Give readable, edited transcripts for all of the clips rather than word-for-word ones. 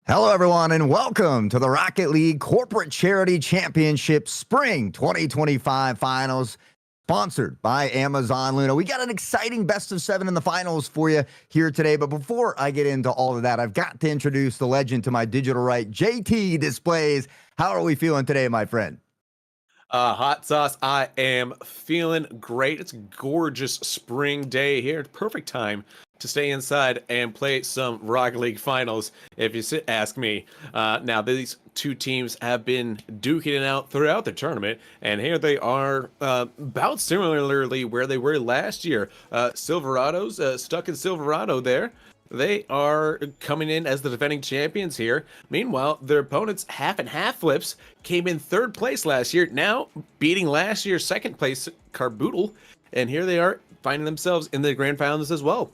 Hello, everyone, and welcome to the Rocket League Corporate Charity Championship Spring 2025 Finals, sponsored by Amazon Luna. We got an exciting best of 7 in the finals for you here today. But before I get into all of that, I've got to introduce the legend to my digital right, JT Displays. How are we feeling today, my friend? Hot sauce, I am feeling great. It's a gorgeous spring day here. Perfect time to stay inside and play some Rocket League finals, if you ask me. Now, these two teams have been duking it out throughout the tournament, and here they are about similarly where they were last year. Silverado's stuck in Silverado there. They are coming in as the defending champions here. Meanwhile, their opponents, Half and Half Flips, came in third place last year, now beating last year's second place Carboodle, and here they are finding themselves in the grand finals as well.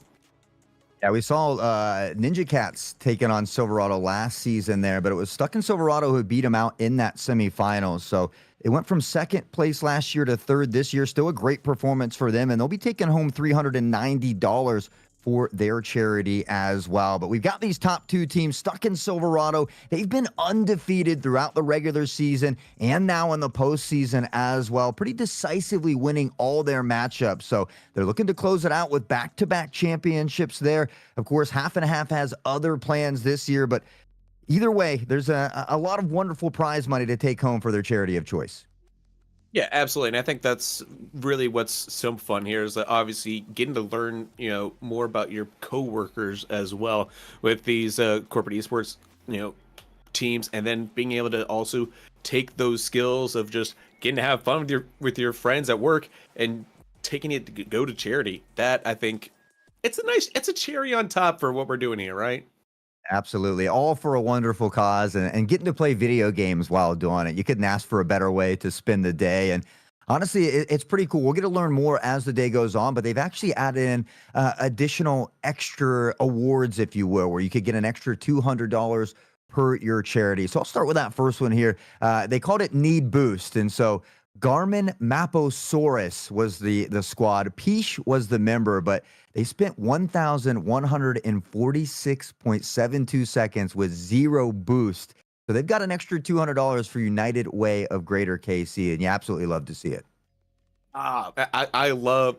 Yeah, we saw Ninja Cats taking on Silverado last season there, but it was Stuck in Silverado who beat them out in that semifinals. So it went from second place last year to third this year. Still a great performance for them, and they'll be taking home $390 for their charity as well. But we've got these top two teams Stuck in Silverado. They've been undefeated throughout the regular season and now in the postseason as well, pretty decisively winning all their matchups. So they're looking to close it out with back-to-back championships there. Of course, Half and Half has other plans this year, but either way, there's a lot of wonderful prize money to take home for their charity of choice. Yeah, absolutely. And I think that's really what's so fun here is that obviously getting to learn, more about your coworkers as well with these corporate esports, teams, and then being able to also take those skills of just getting to have fun with your friends at work and taking it to go to charity. That I think it's a cherry on top for what we're doing here, right? Absolutely. All for a wonderful cause and getting to play video games while doing it. You couldn't ask for a better way to spend the day. And honestly, it's pretty cool. We'll get to learn more as the day goes on, but they've actually added in additional extra awards, if you will, where you could get an extra $200 per your charity. So I'll start with that first one here. They called it Need Boost. And so Garmin Maposaurus was the squad. Peach was the member, but they spent 1,146.72 seconds with zero boost. So they've got an extra $200 for United Way of Greater KC, and you absolutely love to see it. I love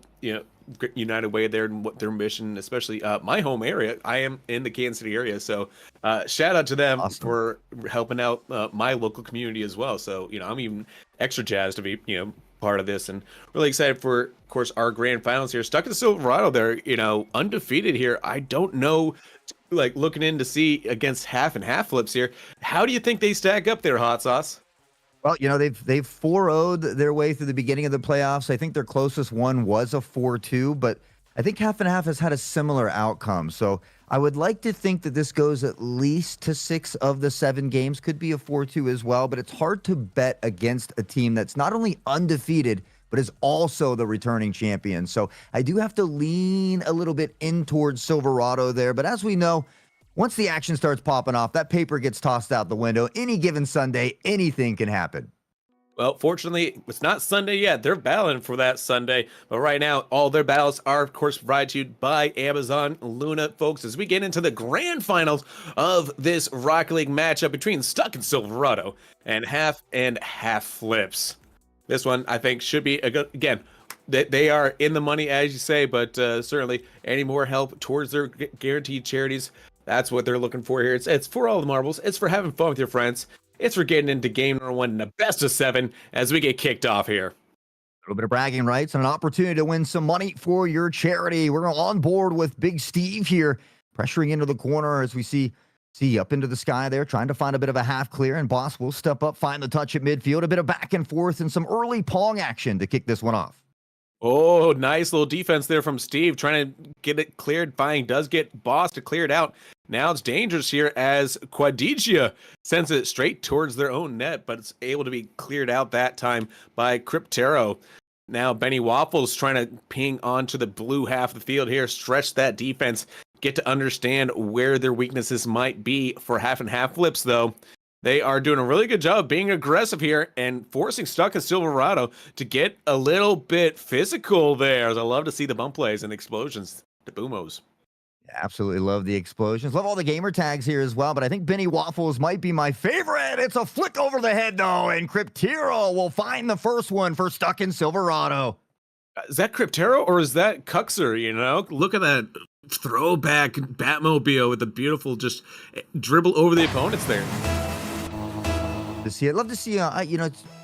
United Way there and what their mission, especially my home area. I am in the Kansas City area, so shout out to them Awesome. for helping out my local community as well. So I'm even extra jazzed to be part of this, and really excited for, of course, our grand finals here. Stuck in Silverado, they're undefeated here. I don't know, like looking in to see against Half and Half Flips here. How do you think they stack up there, Hot Sauce? Well, they've 4-0'd their way through the beginning of the playoffs. I think their closest one was a 4-2, but I think Half and Half has had a similar outcome. So I would like to think that this goes at least to 6 of the 7 games. Could be a 4-2 as well, but it's hard to bet against a team that's not only undefeated, but is also the returning champion. So I do have to lean a little bit in towards Silverado there. But as we know, once the action starts popping off, that paper gets tossed out the window. Any given Sunday, anything can happen. Well, fortunately, it's not Sunday yet. They're battling for that Sunday. But right now, all their battles are, of course, provided to you by Amazon Luna, folks, as we get into the grand finals of this Rocket League matchup between Stuck in Silverado and Half Flips. This one, I think, should be a good, again, they are in the money, as you say, but certainly any more help towards their guaranteed charities, that's what they're looking for here. It's for all the marbles. It's for having fun with your friends. It's for getting into game number 1 in the best of 7 as we get kicked off here. A little bit of bragging rights and an opportunity to win some money for your charity. We're on board with Big Steve here, pressuring into the corner as we see up into the sky there, trying to find a bit of a half clear, and Boss will step up, find the touch at midfield, a bit of back and forth, and some early pong action to kick this one off. Oh, nice little defense there from Steve, trying to get it cleared. Fine, does get Boss to clear it out. Now it's dangerous here as Quadigia sends it straight towards their own net, but it's able to be cleared out that time by Cryptero. Now Benny Waffles trying to ping onto the blue half of the field here, stretch that defense, get to understand where their weaknesses might be for Half and Half Flips, though. They are doing a really good job being aggressive here and forcing Stuck in Silverado to get a little bit physical there. I love to see the bump plays and explosions, the boomos. Absolutely love the explosions. Love all the gamer tags here as well, but I think Benny Waffles might be my favorite. It's a flick over the head, though, and Cryptero will find the first one for Stuck in Silverado. Is that Cryptero or is that Cuxer? You know, look at that throwback Batmobile with the beautiful just dribble over the opponents there. To see it. Love to see,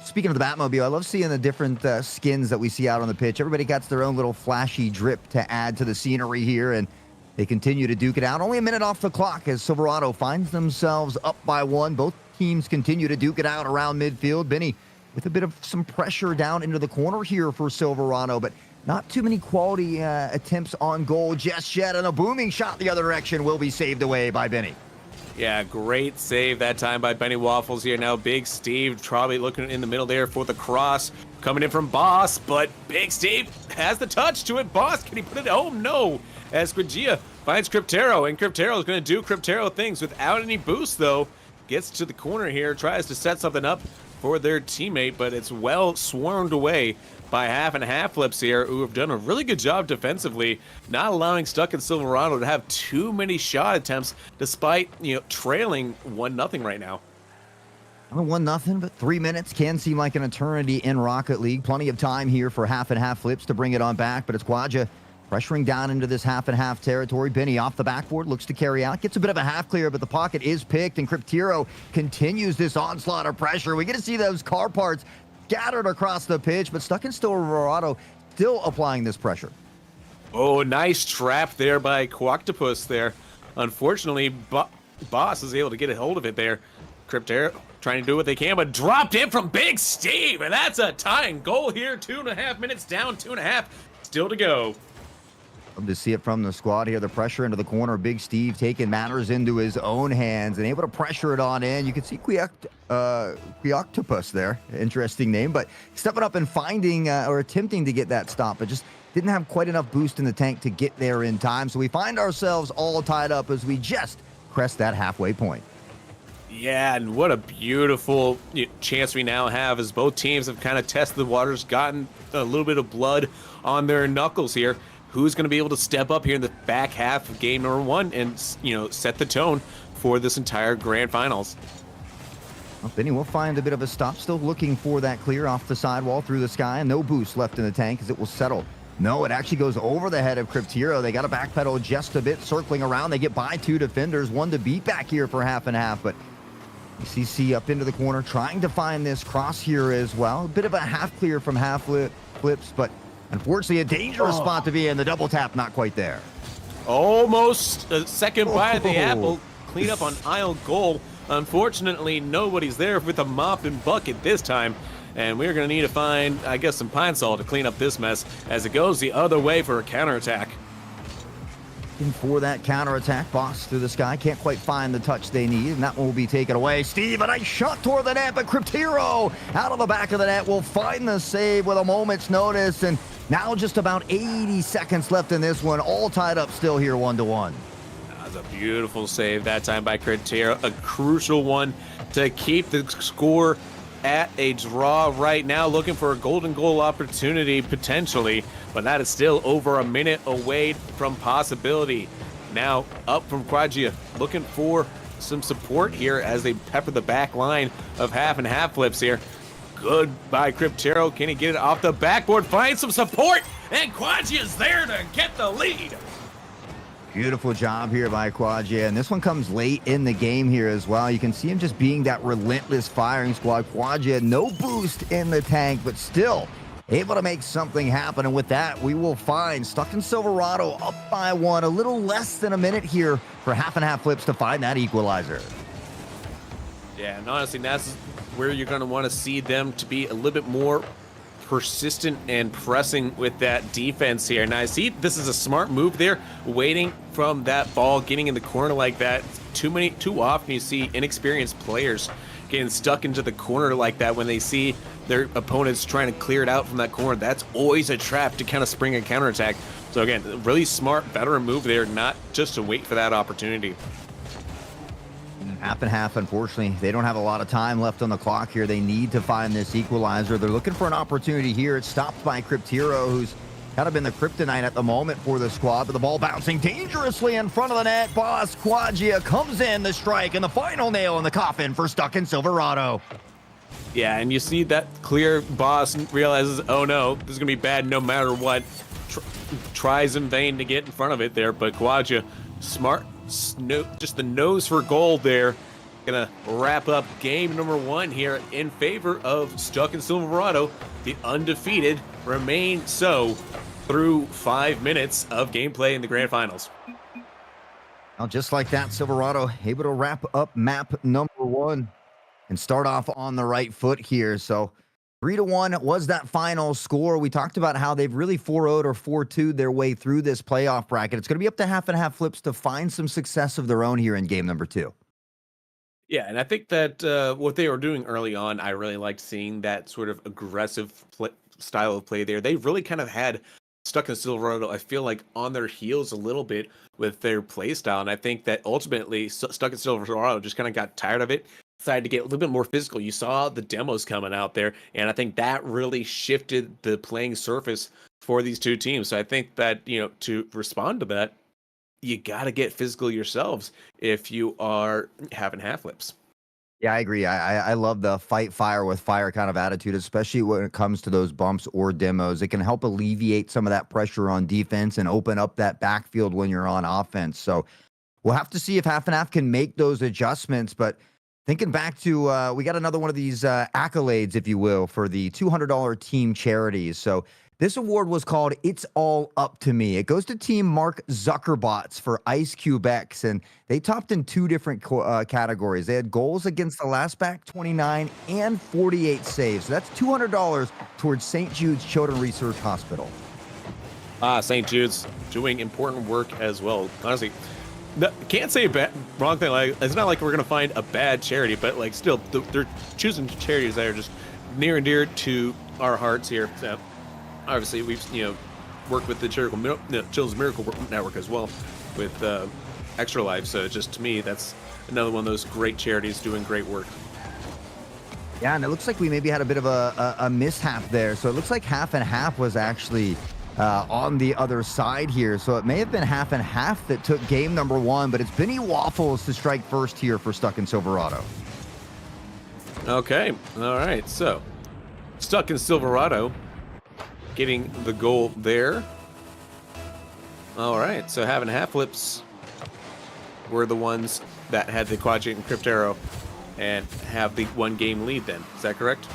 speaking of the Batmobile, I love seeing the different skins that we see out on the pitch. Everybody got their own little flashy drip to add to the scenery here, and they continue to duke it out. Only a minute off the clock as Silverado finds themselves up by one. Both teams continue to duke it out around midfield. Benny with a bit of some pressure down into the corner here for Silverado, but not too many quality attempts on goal just yet, and a booming shot the other direction will be saved away by Benny. Yeah, great save that time by Benny Waffles here. Now Big Steve probably looking in the middle there for the cross. Coming in from Boss, but Big Steve has the touch to it. Boss, can he put it home? No. As Quagia finds Cryptero, and Cryptero is going to do Cryptero things without any boost, though. Gets to the corner here, tries to set something up for their teammate, but it's well swarmed away by half and half flips here, who have done a really good job defensively, not allowing Stuck in Silverado to have too many shot attempts, despite trailing 1-0 right now. 1-0, but 3 minutes can seem like an eternity in Rocket League. Plenty of time here for half and half flips to bring it on back, but it's Quagia pressuring down into this half and half territory. Benny off the backboard, looks to carry out, gets a bit of a half clear, but the pocket is picked, and Cryptero continues this onslaught of pressure. We get to see those car parts scattered across the pitch, but Stuck in Silverado still applying this pressure. Oh, nice trap there by Quoctopus there. Unfortunately, Boss is able to get a hold of it there. Cryptero trying to do what they can, but dropped in from Big Steve, and that's a tying goal here. 2.5 minutes down, 2.5 still to go. Love to see it from the squad here. The pressure into the corner. Big Steve taking matters into his own hands and able to pressure it on in. You can see Quoctopus there. Interesting name, but stepping up and finding or attempting to get that stop, but just didn't have quite enough boost in the tank to get there in time. So we find ourselves all tied up as we just crest that halfway point. Yeah, and what a beautiful chance we now have as both teams have kind of tested the waters, gotten a little bit of blood on their knuckles here. Who's going to be able to step up here in the back half of game number one and, set the tone for this entire grand finals? Well, Benny will find a bit of a stop. Still looking for that clear off the sidewall through the sky. No boost left in the tank as it will settle. No, it actually goes over the head of Cryptero. They got to backpedal just a bit, circling around. They get by two defenders, one to beat back here for half and half, but CC up into the corner, trying to find this cross here as well. A bit of a half clear from half flips, but unfortunately a dangerous spot to be in. The double tap not quite there. Almost a second bite of the apple. Clean up on aisle goal. Unfortunately, nobody's there with a mop and bucket this time. And we're going to need to find, I guess, some pine sol to clean up this mess as it goes the other way for a counterattack. For that counterattack, Boss through the sky, can't quite find the touch they need, and that one will be taken away. Steve, a nice shot toward the net, but Cryptero out of the back of the net will find the save with a moment's notice, and now just about 80 seconds left in this one, all tied up still here 1-1. That was a beautiful save that time by Cryptero, a crucial one to keep the score at a draw right now, looking for a golden goal opportunity potentially, but that is still over a minute away from possibility. Now up from Quagia, looking for some support here as they pepper the back line of half and half flips here. Good by Cryptero. Can he get it off the backboard? Find some support, and Quagia's there to get the lead. Beautiful job here by Quagia, and this one comes late in the game here as well. You can see him just being that relentless firing squad. Quagia, no boost in the tank, but still able to make something happen. And with that, we will find Stuck in Silverado up by one. A little less than a minute here for half and half flips to find that equalizer. Yeah, and honestly, that's where you're going to want to see them to be a little bit more persistent and pressing with that defense here. Now I see this is a smart move there, waiting from that ball, getting in the corner like that. Too often you see inexperienced players getting stuck into the corner like that when they see their opponents trying to clear it out from that corner. That's always a trap to kind of spring a counterattack. So again, really smart veteran move there, not just to wait for that opportunity. Half and half, unfortunately, they don't have a lot of time left on the clock here. They need to find this equalizer. They're looking for an opportunity here. It's stopped by Cryptero, who's kind of been the kryptonite at the moment for the squad, but the ball bouncing dangerously in front of the net. Boss Quagia comes in, the strike, and the final nail in the coffin for Stuck in Silverado. Yeah, and you see that clear. Boss realizes, oh no, this is going to be bad no matter what. Tries in vain to get in front of it there, but Quagia, smart, just the nose for gold there. Gonna wrap up game number 1 here in favor of Stuck in Silverado. The undefeated remain so through 5 minutes of gameplay in the grand finals. Now, just like that, Silverado able to wrap up map number 1 and start off on the right foot here. So 3-1 was that final score. We talked about how they've really 4-0'd or 4-2'd their way through this playoff bracket. It's going to be up to half and half flips to find some success of their own here in game number 2. Yeah, and I think that what they were doing early on, I really liked seeing that sort of aggressive style of play there. They really kind of had Stuck in Silverado, I feel like, on their heels a little bit with their play style. And I think that ultimately Stuck in Silverado just kind of got tired of it, decided to get a little bit more physical. You saw the demos coming out there, and I think that really shifted the playing surface for these two teams. So I think that, to respond to that, you got to get physical yourselves if you are having half flips. Yeah, I agree. I love the fight fire with fire kind of attitude, especially when it comes to those bumps or demos. It can help alleviate some of that pressure on defense and open up that backfield when you're on offense. So we'll have to see if half and half can make those adjustments. But thinking back to, we got another one of these accolades, if you will, for the $200 team charities. So this award was called It's All Up to Me. It goes to Team Mark Zuckerbots for Ice Cube X, and they topped in 2 different categories. They had goals against the last back, 29, and 48 saves. So that's $200 towards St. Jude's Children's Research Hospital. St. Jude's doing important work as well. Honestly, can't say wrong thing. Like, it's not like we're gonna find a bad charity, but like still, they're choosing charities that are just near and dear to our hearts here. So, obviously, we've worked with the Children's Miracle Network as well with Extra Life. So just to me, that's another one of those great charities doing great work. Yeah, and it looks like we maybe had a bit of a mishap there. So it looks like half and half was actually on the other side here. So it may have been half and half that took game number 1, but it's Benny Waffles to strike first here for Stuck in Silverado. Okay, all right. So Stuck in Silverado getting the goal there. All right, so having half flips were the ones that had the Quadrant and Cryptero and have the 1 game lead then. Is that correct?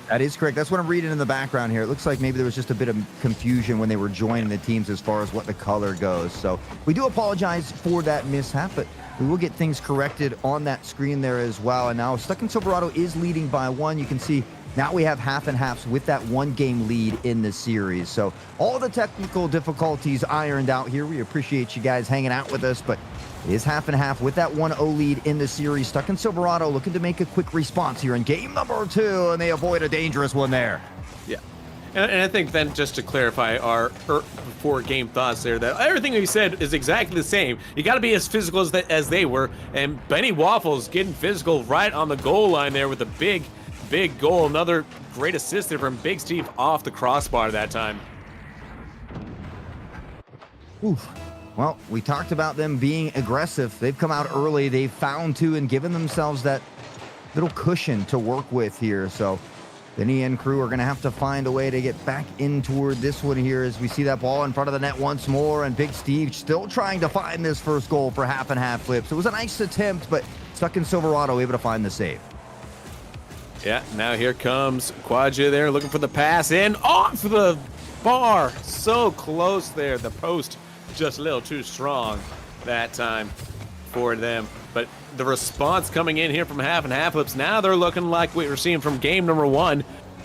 That is correct. That's what I'm reading in the background here. It looks like maybe there was just a bit of confusion when they were joining the teams as far as what the color goes. So we do apologize for that mishap, but we will get things corrected on that screen there as well. And now Stuck in Silverado is leading by 1. You can see now we have half and halves with that 1 game lead in the series. So all the technical difficulties ironed out here. We appreciate you guys hanging out with us, but it is half and half with that 1-0 lead in the series. Stuck in Silverado looking to make a quick response here in game number 2, and they avoid a dangerous one there. Yeah. And I think then, just to clarify our before game thoughts there, that everything we said is exactly the same. You got to be as physical as they were. And Benny Waffles getting physical right on the goal line there with a big goal. Another great assist there from Big Steve off the crossbar that time. Oof. Well, we talked about them being aggressive. They've come out early. They've found 2 and given themselves that little cushion to work with here. So Benny and crew are going to have to find a way to get back in toward this one here as we see that ball in front of the net once more. And Big Steve still trying to find this first goal for half and half flips. It was a nice attempt, but Stuck in Silverado able to find the save. Yeah, now here comes Quagia there looking for the pass in off the bar. So close there. The post just a little too strong that time for them. But the response coming in here from half and half flips, now they're looking like we were seeing from game number 1,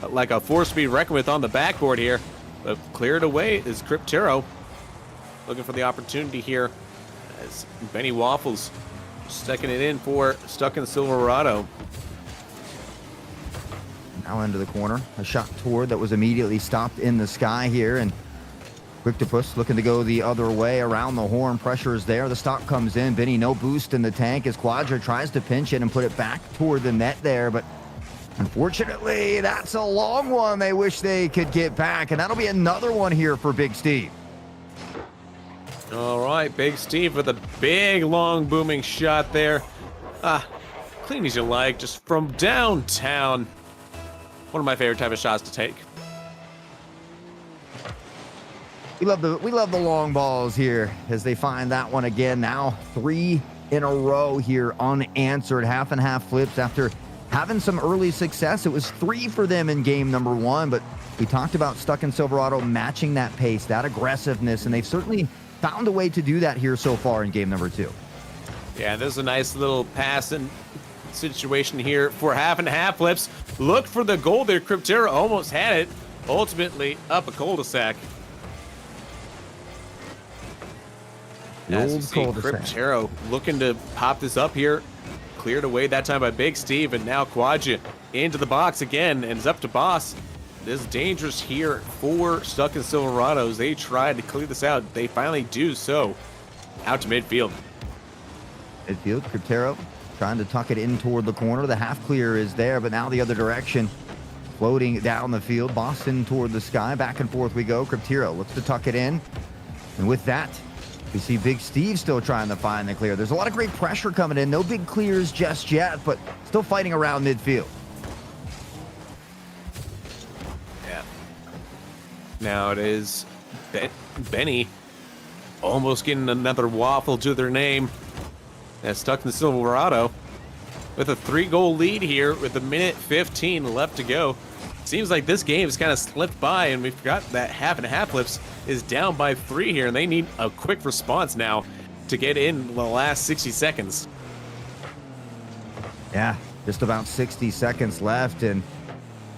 like a 4-speed reckon with on the backboard here. But cleared away is Cryptero looking for the opportunity here as Benny Waffles sticking it in for Stuck in Silverado. Now into the corner, a shot toward that was immediately stopped in the sky here, and Quicktopus looking to go the other way around the horn. Pressure is there. The stop comes in. Benny, no boost in the tank as Quadra tries to pinch it and put it back toward the net there, but Unfortunately, that's a long one they wish they could get back, and that'll be another one here for Big Steve. All right, Big Steve with a big, long, booming shot there. Clean as you like, just from downtown. One of my favorite type of shots to take. We love the long balls here as they find that one again. Now 3 in a row here unanswered. Half and half flips after having some early success. It was 3 for them in game number 1, but we talked about Stuck in Silverado matching that pace, that aggressiveness, and they've certainly found a way to do that here so far in game number 2. Yeah, this is a nice little passing situation here for half and half flips. Look for the goal there. Cryptera almost had it. Ultimately up a cul-de-sac. As you see, Cryptera looking to pop this up here. Cleared away that time by Big Steve, and now Quadja into the box again, and it's up to Boss. This is dangerous here for Stuck in Silverados. They tried to clear this out. They finally do so. Out to midfield. Midfield, Cryptera trying to tuck it in toward the corner. The half clear is there, but now the other direction. Floating down the field. Boston toward the sky. Back and forth we go. Cryptera looks to tuck it in. And with that, we see Big Steve still trying to find the clear. There's a lot of great pressure coming in. No big clears just yet, but still fighting around midfield. Yeah. Now it is Benny almost getting another waffle to their name. That's Stuck in Silverado with a 3-goal lead here with 1:15 left to go. Seems like this game has kind of slipped by, and we've got that half and half flips is down by 3 here, and they need a quick response now to get in the last 60 seconds. Yeah, just about 60 seconds left, and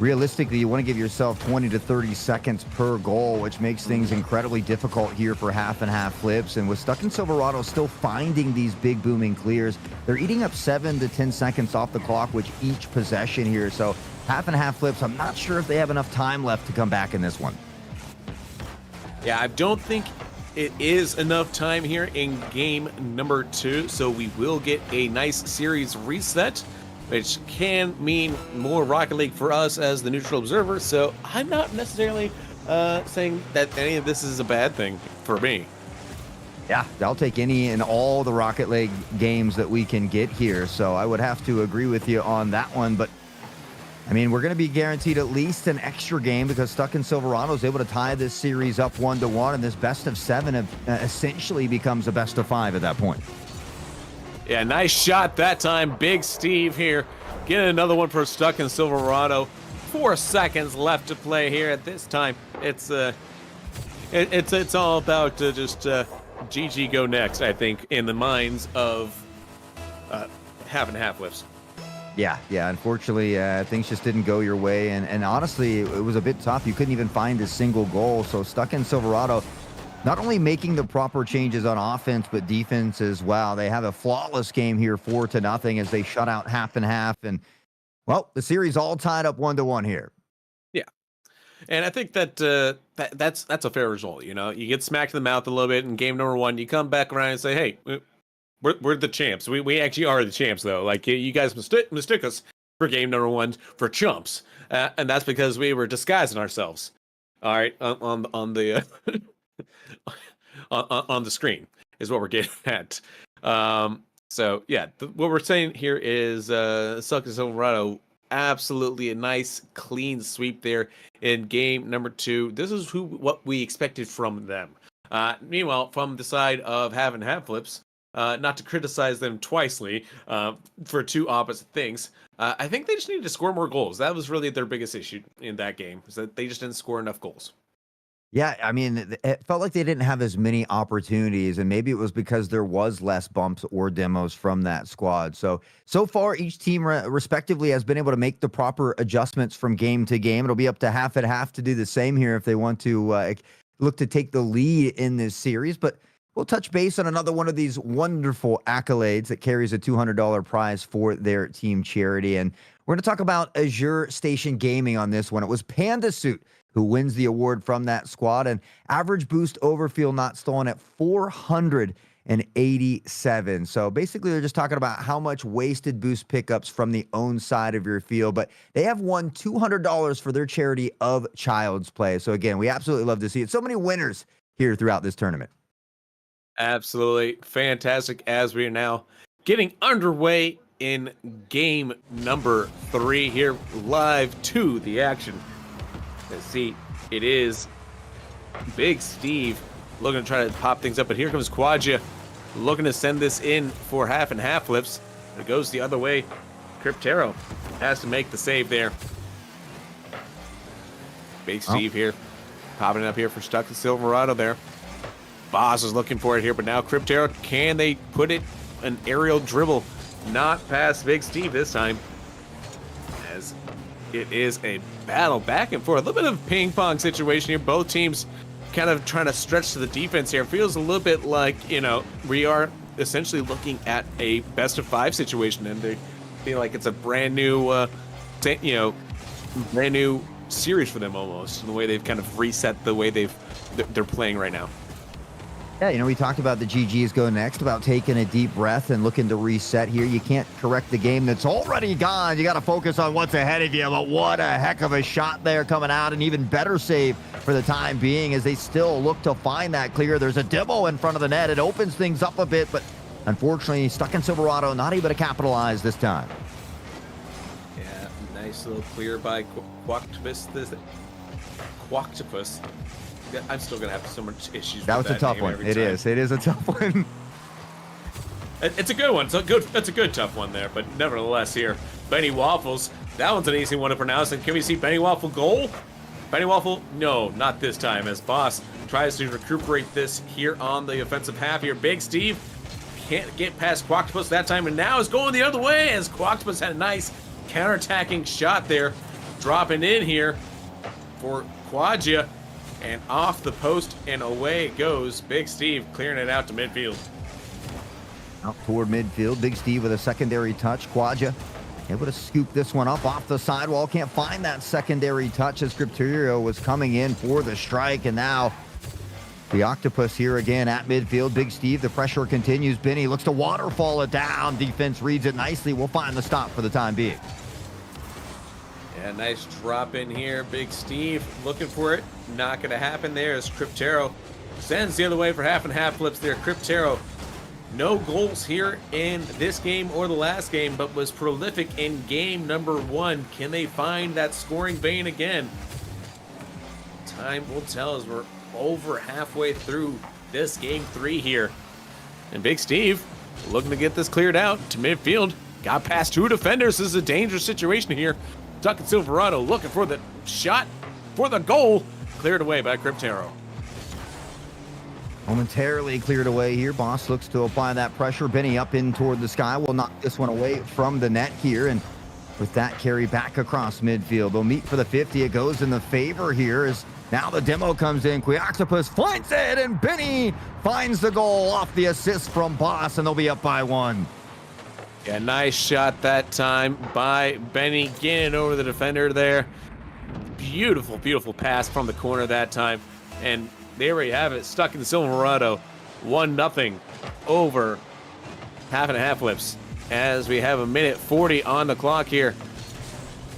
realistically, you want to give yourself 20 to 30 seconds per goal, which makes things incredibly difficult here for half and half flips. And with Stuck in Silverado still finding these big booming clears, they're eating up 7 to 10 seconds off the clock with each possession here. So half and half flips, I'm not sure if they have enough time left to come back in this one. Yeah, I don't think it is enough time here in game number 2, so we will get a nice series reset, which can mean more Rocket League for us as the neutral observer. So I'm not necessarily saying that any of this is a bad thing for me. Yeah, I'll take any and all the Rocket League games that we can get here. So I would have to agree with you on that one. But I mean, we're going to be guaranteed at least an extra game because Stuck in Silverado is able to tie this series up 1-1, and this best of 7 essentially becomes a best of 5 at that point. Yeah, nice shot that time. Big Steve here. Getting another one for Stuck in Silverado. 4 seconds left to play here at this time. It's all about just GG go next, I think, in the minds of half and half flips. Yeah. Unfortunately, things just didn't go your way. And honestly, it was a bit tough. You couldn't even find a single goal. So Stuck in Silverado, not only making the proper changes on offense, but defense as well. They have a flawless game here, 4-0, as they shut out half and half. And, well, the series all tied up 1-1 here. Yeah. And I think that that's a fair result. You know, you get smacked in the mouth a little bit in game number 1. You come back around and say, hey, we're the champs. We actually are the champs, though. Like, you guys mistook us for game number 1 for chumps. And that's because we were disguising ourselves. All right, on the on the screen is what we're getting at. So yeah, what we're saying here is Stuck in Silverado, absolutely a nice clean sweep there in game number 2. This is what we expected from them. Meanwhile, from the side of half and half flips, not to criticize them twicely for two opposite things, I think they just needed to score more goals. That was really their biggest issue in that game, is that they just didn't score enough goals. Yeah, I mean, it felt like they didn't have as many opportunities, and maybe it was because there was less bumps or demos from that squad. So far, each team respectively has been able to make the proper adjustments from game to game. It'll be up to half and half to do the same here if they want to look to take the lead in this series. But we'll touch base on another one of these wonderful accolades that carries a $200 prize for their team charity. And we're going to talk about Azure Station Gaming on this one. It was Panda Suit who wins the award from that squad. And average boost overfield not stolen at 400 187. So basically, they're just talking about how much wasted boost pickups from the own side of your field. But they have won $200 for their charity of Child's Play. So again, we absolutely love to see it. So many winners here throughout this tournament. Absolutely fantastic as we are now getting underway in game number 3 here live to the action. Let's see, it is Big Steve looking to try to pop things up, but here comes Quadja looking to send this in for half and half flips. It goes the other way. Cryptero has to make the save there. Big Steve here, popping it up here for Stuck in Silverado there. Boss is looking for it here, but now Cryptero, can they put it an aerial dribble? Not past Big Steve this time, as it is a battle back and forth. A little bit of ping pong situation here. Both teams kind of trying to stretch to the defense here. Feels a little bit like, you know, we are essentially looking at a best of 5 situation, and they feel like it's a brand new, brand new series for them almost. In the way they've kind of reset the way they're playing right now. Yeah, you know, we talked about the GGs go next, about taking a deep breath and looking to reset here. You can't correct the game that's already gone. You got to focus on what's ahead of you. But what a heck of a shot there coming out. An even better save for the time being as they still look to find that clear. There's a demo in front of the net. It opens things up a bit, but unfortunately, Stuck in Silverado not able to capitalize this time. Yeah, nice little clear by Quoctopus. Quoctopus. I'm still gonna have so much issues. That was a tough one. It is a tough one. It's a good one. It's a good tough one there, but nevertheless here, Benny Waffles. That one's an easy one to pronounce. And can we see Benny Waffle goal? Benny Waffle? No, not this time. As Boss tries to recuperate this here on the offensive half here. Big Steve can't get past Quoctopus that time, and now is going the other way as Quoctopus had a nice counterattacking shot there, dropping in here for Quadja. And off the post and away it goes. Big Steve clearing it out to midfield. Out toward midfield. Big Steve with a secondary touch. Quadja able to scoop this one up off the sidewall. Can't find that secondary touch as Crypterio was coming in for the strike. And now the Octopus here again at midfield. Big Steve, the pressure continues. Benny looks to waterfall it down. Defense reads it nicely. We'll find the stop for the time being. Yeah, nice drop in here. Big Steve looking for it. Not going to happen there as Cryptero sends the other way for half and half flips there. Cryptero, no goals here in this game or the last game, but was prolific in game number 1. Can they find that scoring vein again? Time will tell as we're over halfway through this game 3 here. And Big Steve looking to get this cleared out to midfield. Got past 2 defenders. This is a dangerous situation here. Stuck in Silverado looking for the shot for the goal. Cleared away by Cryptero. Momentarily cleared away here. Boss looks to apply that pressure. Benny up in toward the sky. Will knock this one away from the net here. And with that carry back across midfield, they'll meet for the 50. It goes in the favor here as now the demo comes in. Quoctopus finds it, and Benny finds the goal off the assist from Boss, and they'll be up by 1. Yeah, nice shot that time by Benny. Getting over the defender there. Beautiful, beautiful pass from the corner that time. And there we have it. Stuck in the Silverado. 1-0 over half and half flips. As we have 1:40 on the clock here.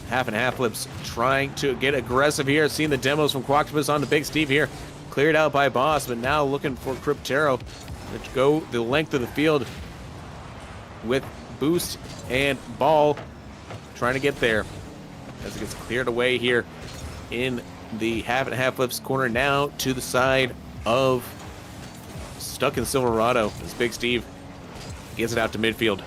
Half and half flips trying to get aggressive here. Seeing the demos from Quoctopus on the Big Steve here. Cleared out by Boss, but now looking for Cryptero to go the length of the field with boost and ball, trying to get there as it gets cleared away here in the half and half flips corner. Now to the side of Stuck in Silverado as Big Steve gets it out to midfield.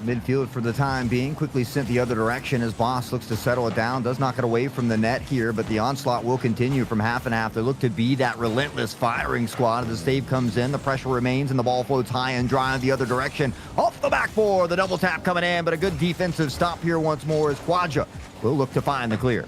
Midfield for the time being quickly sent the other direction as Boss looks to settle it down. Does knock it away from the net here, but the onslaught will continue from half and half. They look to be that relentless firing squad. As the save comes in, the pressure remains, and the ball floats high and dry in the other direction. Off the back four, the double tap coming in, but a good defensive stop here once more as Quadja will look to find the clear.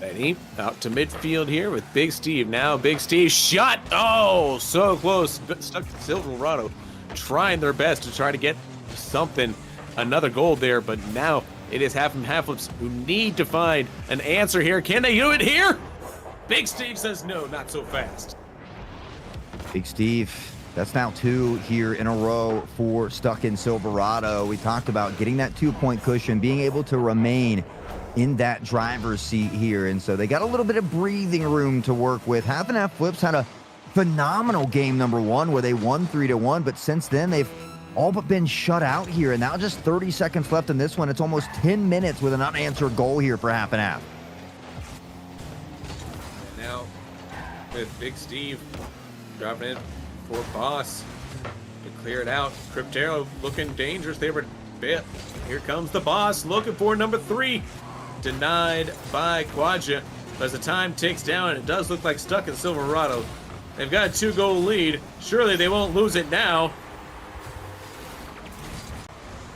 Benny out to midfield here with Big Steve. Now Big Steve shot. Oh, so close. Stuck in Silverado trying their best to try to get something, another goal there, but now it is half and half flips who need to find an answer here. Can they do it here? Big Steve says no, not so fast. Big Steve, that's now 2 here in a row for Stuck in Silverado. We talked about getting that 2-point cushion, being able to remain in that driver's seat here. And so they got a little bit of breathing room to work with. Half and Half Flips had a phenomenal game number 1 where they won 3-1, but since then they've all but been shut out here. And now just 30 seconds left in this one. It's almost 10 minutes with an unanswered goal here for Half and Half. And now with Big Steve dropping in for Boss to clear it out. Cryptero looking dangerous. They were bit. Here comes the Boss looking for number 3. Denied by Quadja. But as the time ticks down, and it does look like Stuck in Silverado. They've got a 2-goal lead. Surely they won't lose it now.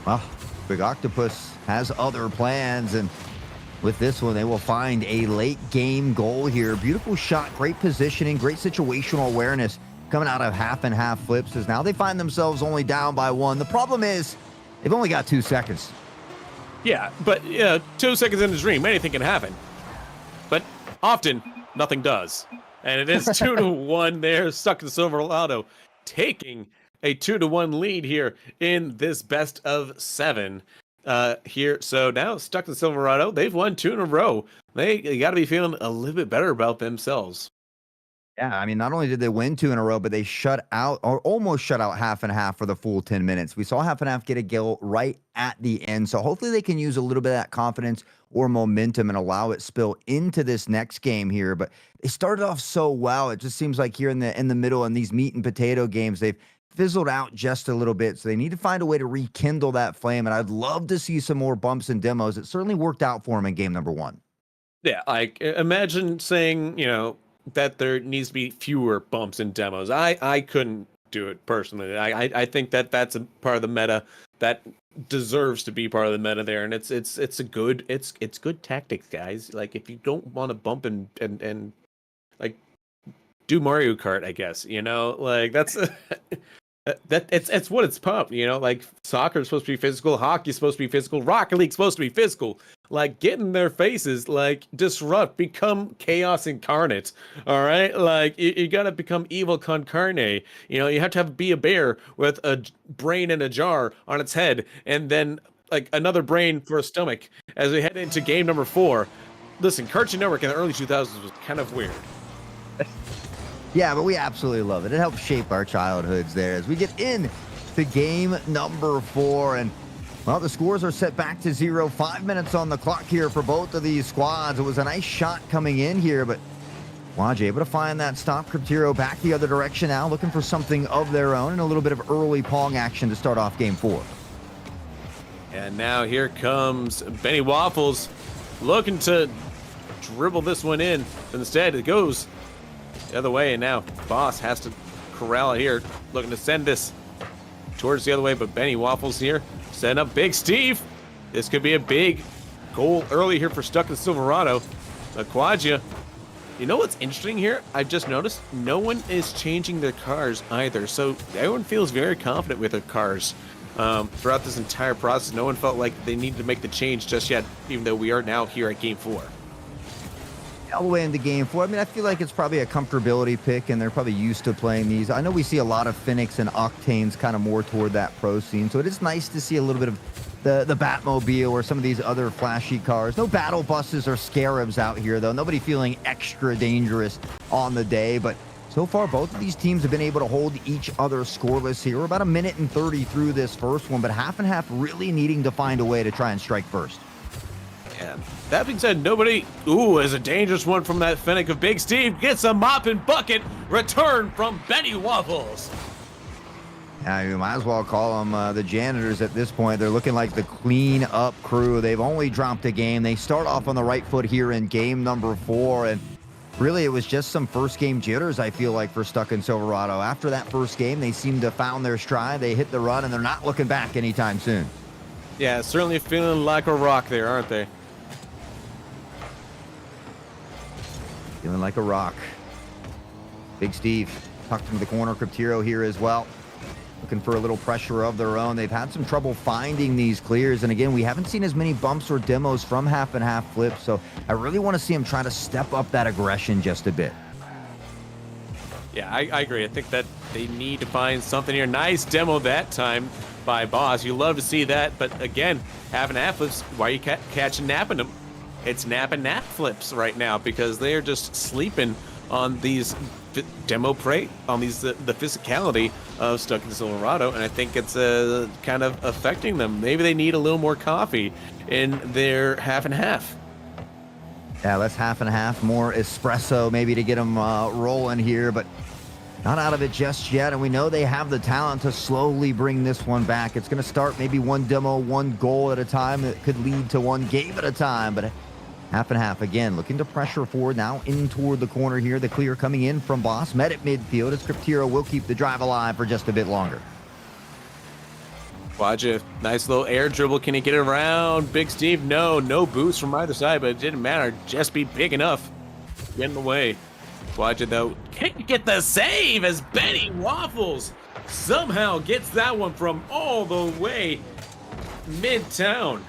Well, Big Octopus has other plans, and with this one, they will find a late game goal here. Beautiful shot, great positioning, great situational awareness coming out of Half and Half Flips, as now they find themselves only down by 1. The problem is they've only got 2 seconds. Yeah, but 2 seconds in a dream, anything can happen. But often, nothing does. And it is 2-1 there, Stuck in Silverado, taking a 2-1 lead here in this best of 7 here. So now Stuck in Silverado, they've won 2 in a row. They got to be feeling a little bit better about themselves. Yeah, I mean, not only did they win 2 in a row, but they shut out, or almost shut out, Half and Half for the full 10 minutes. We saw Half and Half get a goal right at the end. So hopefully they can use a little bit of that confidence or momentum and allow it spill into this next game here. But they started off so well. It just seems like here in the middle in these meat and potato games, they've fizzled out just a little bit. So they need to find a way to rekindle that flame. And I'd love to see some more bumps and demos. It certainly worked out for them in game number 1. Yeah, like imagine saying, that there needs to be fewer bumps and demos. I couldn't do it personally. I think that that's a part of the meta that deserves to be part of the meta there, and it's good tactics, guys. Like, if you don't want to bump and like do Mario Kart, I guess, like that's it's what it's pumped, like soccer is supposed to be physical, hockey is supposed to be physical, Rocket League's supposed to be physical. Like, get in their faces, like, disrupt, become chaos incarnate, all right? Like, you gotta become evil con carne. You have to be a bear with a brain in a jar on its head, and then, like, another brain for a stomach as we head into game number 4. Listen, Cartoon Network in the early 2000s was kind of weird. Yeah, but we absolutely love it. It helps shape our childhoods there as we get in to game number 4. And, well, the scores are set back to 0. 5 minutes on the clock here for both of these squads. It was a nice shot coming in here, but Waj able to find that stop. Cryptero back the other direction now, looking for something of their own and a little bit of early Pong action to start off game 4. And now here comes Benny Waffles looking to dribble this one in. But instead, it goes the other way, and now Boss has to corral it here, looking to send this towards the other way, but Benny Waffles here, setting up Big Steve. This could be a big goal early here for Stuck in Silverado. Quadja, you know what's interesting here? I've just noticed no one is changing their cars either, so everyone feels very confident with their cars. Throughout this entire process, no one felt like they needed to make the change just yet, even though we are now here at game 4. All the way into game 4. I mean, I feel like it's probably a comfortability pick, and they're probably used to playing these. I know we see a lot of Phoenix and Octanes kind of more toward that pro scene, so it is nice to see a little bit of the Batmobile or some of these other flashy cars. No battle buses or Scarabs out here, though. Nobody feeling extra dangerous on the day, but so far, both of these teams have been able to hold each other scoreless here. We're about 1:30 minutes through this first one, but Half and Half really needing to find a way to try and strike first. And that being said, nobody, is a dangerous one from that Fennec of Big Steve. Gets a mop and bucket return from Benny Waffles. Yeah, you might as well call them the janitors at this point. They're looking like the clean up crew. They've only dropped a game. They start off on the right foot here in game number 4. And really, it was just some first game jitters, I feel like, for Stuck in Silverado. After that first game, they seem to have found their stride. They hit the run, and they're not looking back anytime soon. Yeah, certainly feeling like a rock there, aren't they? Feeling like a rock. Big Steve tucked into the corner. Cryptero here as well, looking for a little pressure of their own. They've had some trouble finding these clears, and again, we haven't seen as many bumps or demos from Half and Half Flips, so I really want to see him try to step up that aggression just a bit. Yeah, I agree. I think that they need to find something here. Nice demo that time by Boss. You love to see that, but again, having half flips, why are you catching napping them? It's nap and nap flips right now because they're just sleeping on these demo prey, on these the physicality of Stuck in Silverado, and I think it's kind of affecting them. Maybe they need a little more coffee in their half and half. Yeah, let's half and half, more espresso maybe to get them rolling here, but not out of it just yet. And we know they have the talent to slowly bring this one back. It's going to start maybe one demo, one goal at a time. It could lead to one game at a time, but half and half again, looking to pressure forward now in toward the corner here. The clear coming in from Boss, met at midfield as Cryptero will keep the drive alive for just a bit longer. Wodja, nice little air dribble. Can he get it around? Big Steve, no boost from either side, but it didn't matter. Just be big enough. Get in the way. Wodja, though, can't get the save as Benny Waffles somehow gets that one from all the way midtown.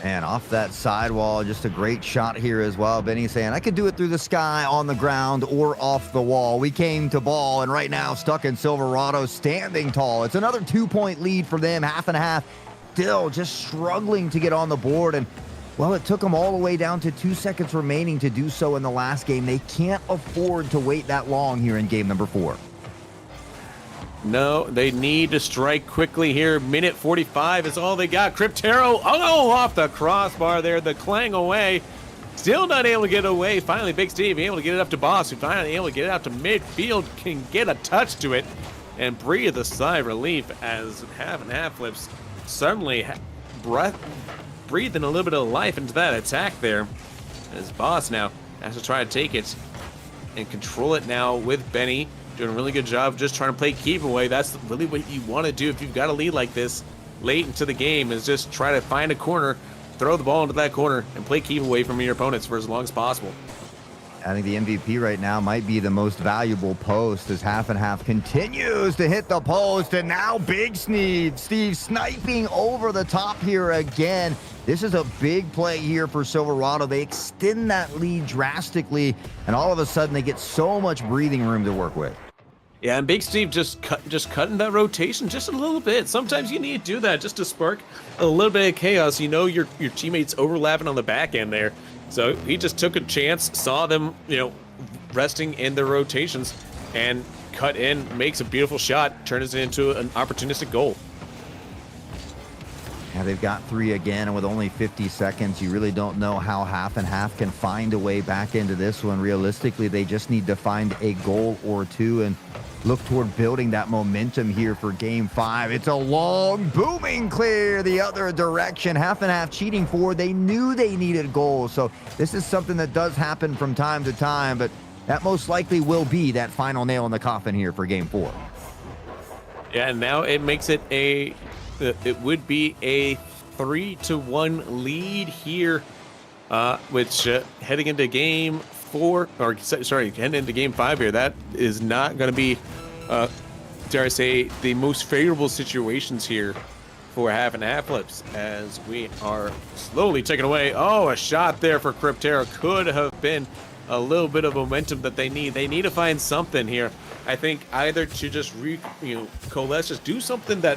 And off that sidewall, just a great shot here as well. Benny saying, I could do it through the sky, on the ground, or off the wall. We came to ball, and right now, Stuck in Silverado standing tall. It's another 2-point lead for them, half and half. Still just struggling to get on the board. And, well, it took them all the way down to 2 seconds remaining to do so in the last game. They can't afford to wait that long here in game number 4. No, they need to strike quickly here. Minute 45 is all they got. Cryptero, oh, off the crossbar there. The clang away. Still not able to get away. Finally, Big Steve able to get it up to Boss, who finally able to get it out to midfield, can get a touch to it, and breathe a sigh of relief as half and half flips suddenly breathing a little bit of life into that attack there. As Boss now has to try to take it and control it now with Benny. Doing a really good job just trying to play keep away. That's really what you want to do if you've got a lead like this late into the game, is just try to find a corner, throw the ball into that corner, and play keep away from your opponents for as long as possible. I think the MVP right now might be the most valuable post as half and half continues to hit the post, and now Big Steve sniping over the top here again. This is a big play here for Silverado. They extend that lead drastically, and all of a sudden they get so much breathing room to work with. Yeah, and Big Steve just cutting that rotation just a little bit. Sometimes you need to do that just to spark a little bit of chaos. You know your teammates overlapping on the back end there. So he just took a chance, saw them, resting in their rotations, and cut in, makes a beautiful shot, turns it into an opportunistic goal. Yeah, they've got 3 again, and with only 50 seconds, you really don't know how half and half can find a way back into this one. Realistically, they just need to find a goal or 2 and look toward building that momentum here for game 5. It's a long, booming clear the other direction. Half and half cheating forward. They knew they needed goals, so this is something that does happen from time to time, but that most likely will be that final nail in the coffin here for game 4. Yeah, and now it makes it it would be a 3-1 lead here, which heading into game 4, or sorry, heading into game 5 here, that is not going to be, dare I say, the most favorable situations here for half and half flips, as we are slowly taken away. Oh, a shot there for Cryptero could have been a little bit of momentum that they need. They need to find something here. I think either to just coalesce, just do something that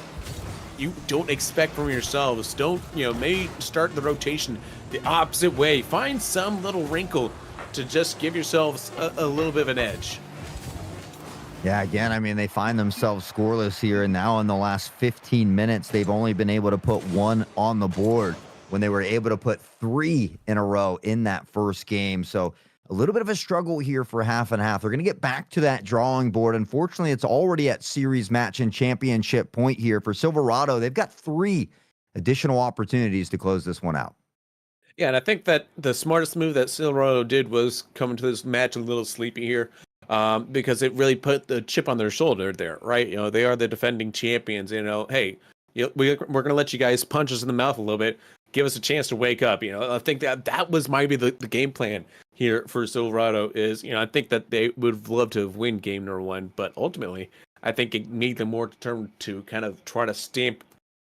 you don't expect from yourselves. Don't, maybe start the rotation the opposite way. Find some little wrinkle to just give yourselves a little bit of an edge. Yeah, again, I mean, they find themselves scoreless here, and now in the last 15 minutes, they've only been able to put 1 on the board when they were able to put 3 in a row in that first game. So a little bit of a struggle here for half and half. They're going to get back to that drawing board. Unfortunately, it's already at series match and championship point here for Silverado. They've got 3 additional opportunities to close this one out. Yeah, and I think that the smartest move that Silverado did was coming to this match a little sleepy here, because it really put the chip on their shoulder there, right? They are the defending champions. Hey, we're going to let you guys punch us in the mouth a little bit. Give us a chance to wake up. I think that was maybe the game plan here for Silverado is, I think that they would love to win game number 1, but ultimately, I think it made them more determined to kind of try to stamp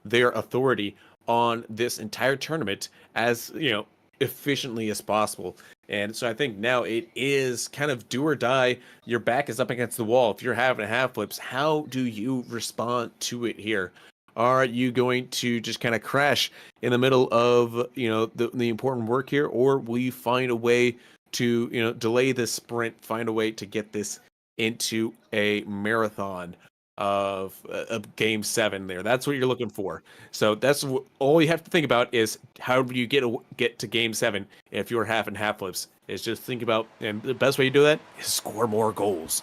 their authority on this entire tournament as, efficiently as possible. And so I think now it is kind of do or die. Your back is up against the wall. If you're having half flips, how do you respond to it here? Are you going to just kind of crash in the middle of, the important work here, or will you find a way to, delay this sprint, find a way to get this into a marathon of game 7 there? That's what you're looking for. So that's all you have to think about is how do you get to game 7 if you're half and half flips. Is just think about, and the best way to do that is score more goals.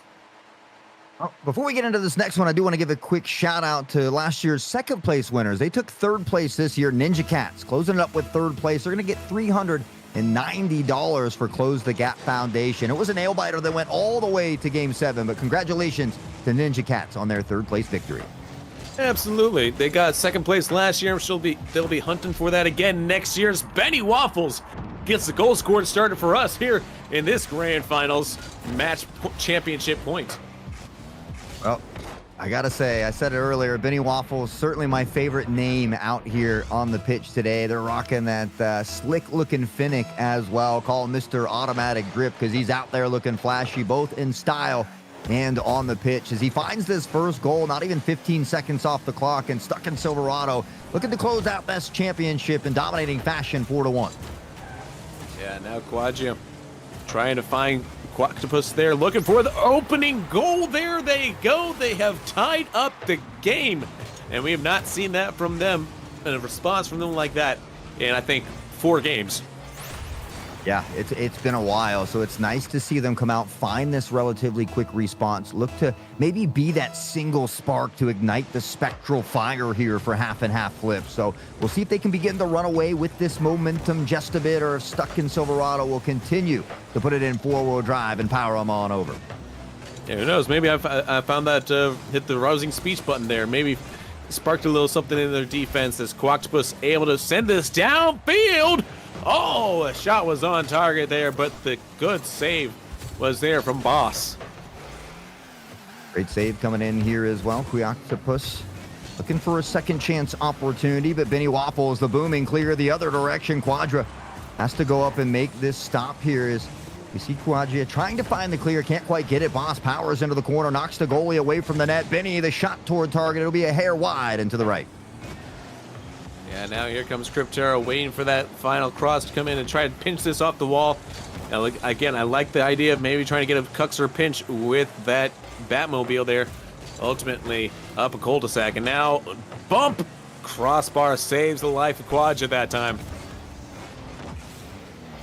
Oh, before we get into this next one, I do want to give a quick shout out to last year's second place winners. They took third place this year. Ninja Cats closing it up with third place. They're going to get $390 for Close the Gap Foundation. It was a nail biter that went all the way to game 7, but congratulations to Ninja Cats on their third place victory. Absolutely. They got second place last year. They'll be hunting for that again next year's Benny Waffles gets the goal scored started for us here in this grand finals match championship point. Well, I got to say, I said it earlier, Benny Waffles, certainly my favorite name out here on the pitch today. They're rocking that slick-looking Finnick as well. Call him Mr. Automatic Grip because he's out there looking flashy, both in style and on the pitch. As he finds this first goal, not even 15 seconds off the clock, and Stuck in Silverado looking to close out this championship in dominating fashion, 4-1. Yeah, now Quagia trying to find Quacktopus there, looking for the opening goal. There they go. They have tied up the game, and we have not seen that from them, and a response from them like that in, I think, 4 games. Yeah, it's been a while, so it's nice to see them come out, find this relatively quick response, look to maybe be that single spark to ignite the spectral fire here for half and half flips. So we'll see if they can begin to run away with this momentum just a bit, or if Stuck in Silverado will continue to put it in 4-wheel drive and power them on over. Yeah, who knows? Maybe I found that hit the rousing speech button there. Maybe sparked a little something in their defense as Quacktopus able to send this downfield. Oh, a shot was on target there, but the good save was there from Boss. Great save coming in here as well. Quacktopus looking for a second chance opportunity, but Benny Waffles, the booming clear the other direction. Quadra has to go up and make this stop here as we see Quadra trying to find the clear, can't quite get it. Boss powers into the corner, knocks the goalie away from the net. Benny, the shot toward target. It'll be a hair wide and to the right. Yeah, now here comes Cryptera waiting for that final cross to come in and try to pinch this off the wall. Now, again, I like the idea of maybe trying to get a Cuxer pinch with that Batmobile there. Ultimately, up a cul-de-sac. And now, bump! Crossbar saves the life of Quadja that time.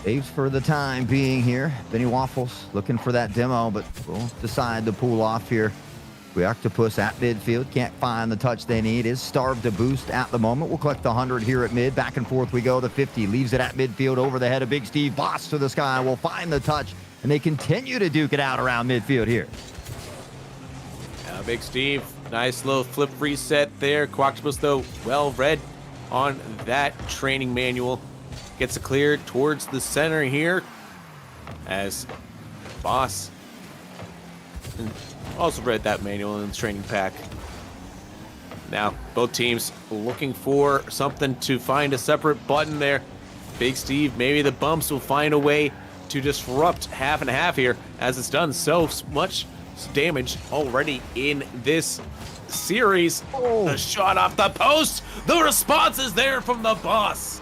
Saves for the time being here. Benny Waffles looking for that demo, but will decide to pull off here. Quacktopus at midfield, can't find the touch they need, is starved to boost at the moment. We'll collect the 100 here at mid, back and forth we go. The 50 leaves it at midfield over the head of Big Steve. Boss to the sky will find the touch, and they continue to duke it out around midfield here. Now Big Steve, nice little flip reset there. Quacktopus, though, well read on that training manual. Gets it cleared towards the center here as Boss also read that manual in the training pack. Now, both teams looking for something to find a separate button there. Big Steve, maybe the bumps will find a way to disrupt half and half here, as it's done so much damage already in this series. Oh. The shot off the post. The response is there from the Boss.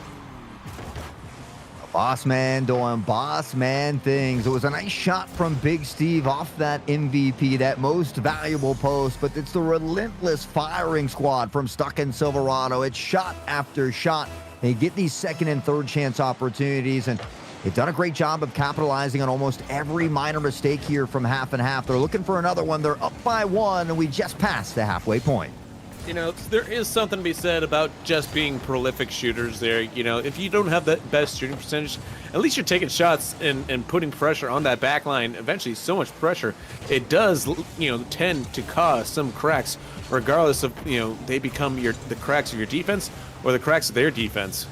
Boss man doing boss man things. It was a nice shot from Big Steve off that MVP, that most valuable post, but it's the relentless firing squad from Stuck in Silverado. It's shot after shot. They get these second and third chance opportunities, and they've done a great job of capitalizing on almost every minor mistake here from half and half. They're looking for another one. They're up by 1, and we just passed the halfway point. You know, there is something to be said about just being prolific shooters there. You know, if you don't have the best shooting percentage, at least you're taking shots and putting pressure on that back line. Eventually, so much pressure, it does, tend to cause some cracks, regardless of, they become the cracks of your defense or the cracks of their defense.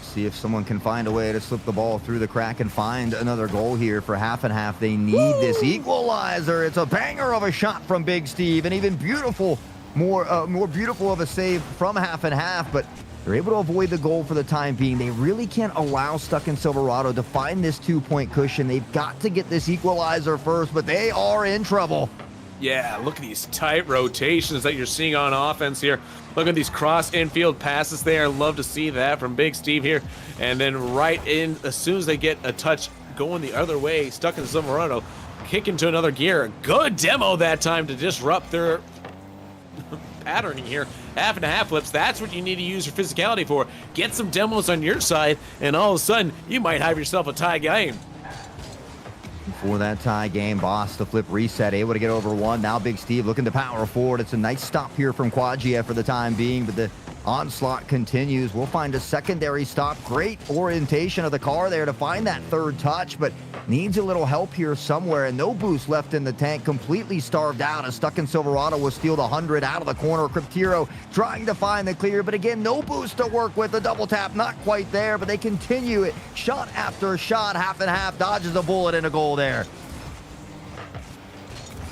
See if someone can find a way to slip the ball through the crack and find another goal here for half and half. They need this equalizer. It's a banger of a shot from Big Steve, and even more beautiful of a save from half and half. But They're able to avoid the goal for the time being. They really can't allow Stuck in Silverado to find this 2-point cushion. They've got to get this equalizer first, but they are in trouble. Yeah, look at these tight rotations that you're seeing on offense here. Look at these cross infield passes there. Love to see that from Big Steve here. And then right in, as soon as they get a touch going the other way, Stuck in Silverado, kick into another gear. Good demo that time to disrupt their patterning here. Half and a half flips, that's what you need to use your physicality for. Get some demos on your side, and all of a sudden, you might have yourself a tie game. For that tie game, Boss, the flip reset, able to get over one. Now Big Steve looking to power forward. It's a nice stop here from Quagia for the time being, but the onslaught continues. We'll find a secondary stop. Great orientation of the car there to find that third touch, but needs a little help here somewhere, and no boost left in the tank. Completely starved out as Stuck in Silverado will steal the 100 out of the corner. Cryptiro trying to find the clear, but again, no boost to work with. The double tap not quite there, but they continue it. Shot after shot, half and half, dodges a bullet and a goal there.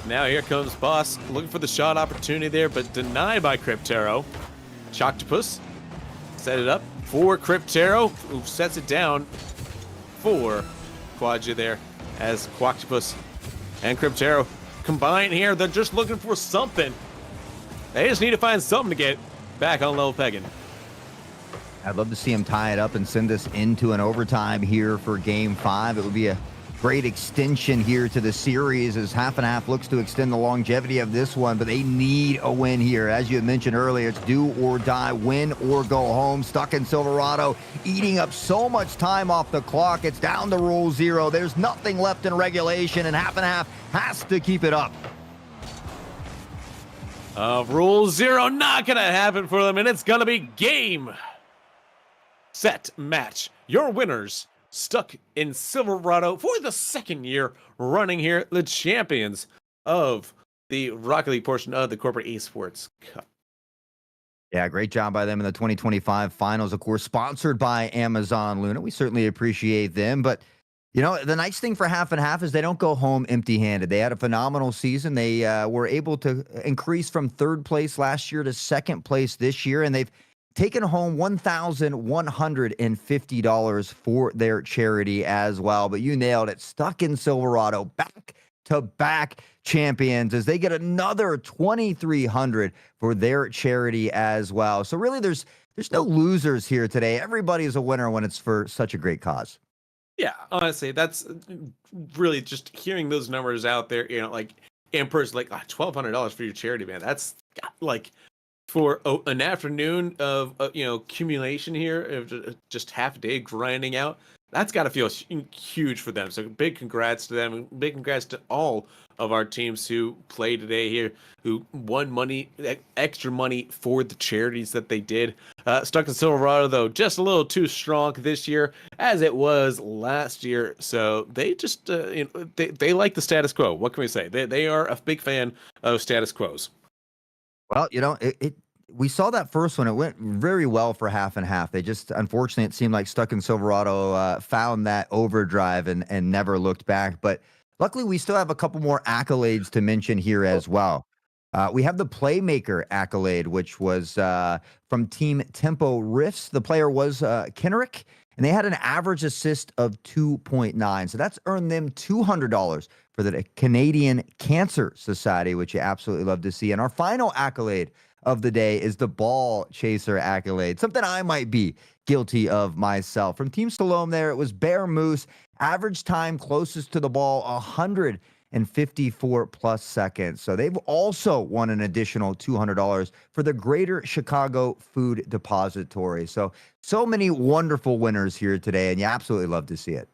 Now here comes Boss, looking for the shot opportunity there, but denied by Cryptero. Choctopus set it up for Cryptero, who sets it down for Quagia there, as Quactopus and Cryptero combine here. They're just looking for something. They just need to find something to get back on level pegging. I'd love to see him tie it up and send us into an overtime here for Game 5. It would be a great extension here to the series as half and half looks to extend the longevity of this one, but they need a win here. As you had mentioned earlier, it's do or die, win or go home. Stuck in Silverado, eating up so much time off the clock. It's down to Rule 0. There's nothing left in regulation, and half has to keep it up. Rule 0 not gonna happen for them, and it's gonna be game, set, match. Your winners, Stuck in Silverado for the second year running here, the champions of the Rocket League portion of the Corporate Esports Cup. Yeah, great job by them in the 2025 finals, of course, sponsored by Amazon Luna. We certainly appreciate them. But, you know, the nice thing for half and half is they don't go home empty-handed. They had a phenomenal season. They were able to increase from third place last year to second place this year, and they've taken home $1,150 for their charity as well. But you nailed it. Stuck in Silverado, back-to-back champions as they get another $2,300 for their charity as well. So really, there's no losers here today. Everybody's a winner when it's for such a great cause. Yeah, honestly, that's really just hearing those numbers out there, you know, like in person, like $1,200 for your charity, man. That's like for an afternoon of you know, accumulation here of just half a day grinding out. That's got to feel huge for them. So big congrats to them. Big congrats to all of our teams who played today here, who won money, extra money for the charities that they did. Stuck in Silverado, though, just a little too strong this year as it was last year. So they just, you know, they like the status quo. What can we say? They are a big fan of status quos. Well, you know, we saw that first one. It went very well for half and half. They just, unfortunately, it seemed like Stuck in Silverado found that overdrive and never looked back. But luckily, we still have a couple more accolades to mention here as well. We have the Playmaker accolade, which was from Team Tempo Riffs. The player was Kenrick, and they had an average assist of 2.9. So that's earned them $200 for the Canadian Cancer Society, which you absolutely love to see. And our final accolade of the day is the Ball Chaser accolade, something I might be guilty of myself. From Team Salome there, it was Bear Moose, average time closest to the ball, 154 plus seconds. So they've also won an additional $200 for the Greater Chicago Food Depository. So many wonderful winners here today, and you absolutely love to see it.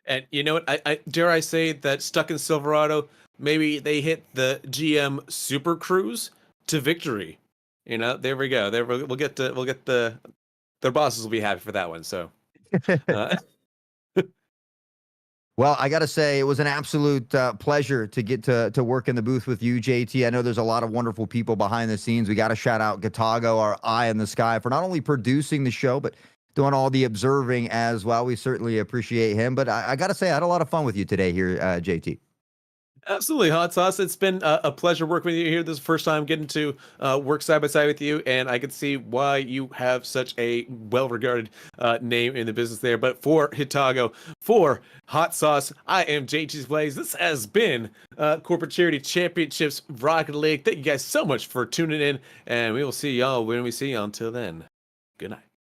And you know what? I dare I say that Stuck in Silverado, maybe they hit the GM Super Cruise to victory. You know, there we go. There we'll get the their bosses will be happy for that one. So, well, I got to say, it was an absolute pleasure to get to work in the booth with you, JT. I know there's a lot of wonderful people behind the scenes. We got to shout out Gatago, our eye in the sky, for not only producing the show, but doing all the observing as well. We certainly appreciate him. But I got to say, I had a lot of fun with you today here, JT. Absolutely, Hot Sauce. It's been a pleasure working with you here. This is the first time getting to work side by side with you, and I can see why you have such a well-regarded name in the business there. But for Hitago, for Hot Sauce, I am JG's Blaze. This has been Corporate Charity Championships Rocket League. Thank you guys so much for tuning in, and we will see y'all when we see y'all. Until then, good night.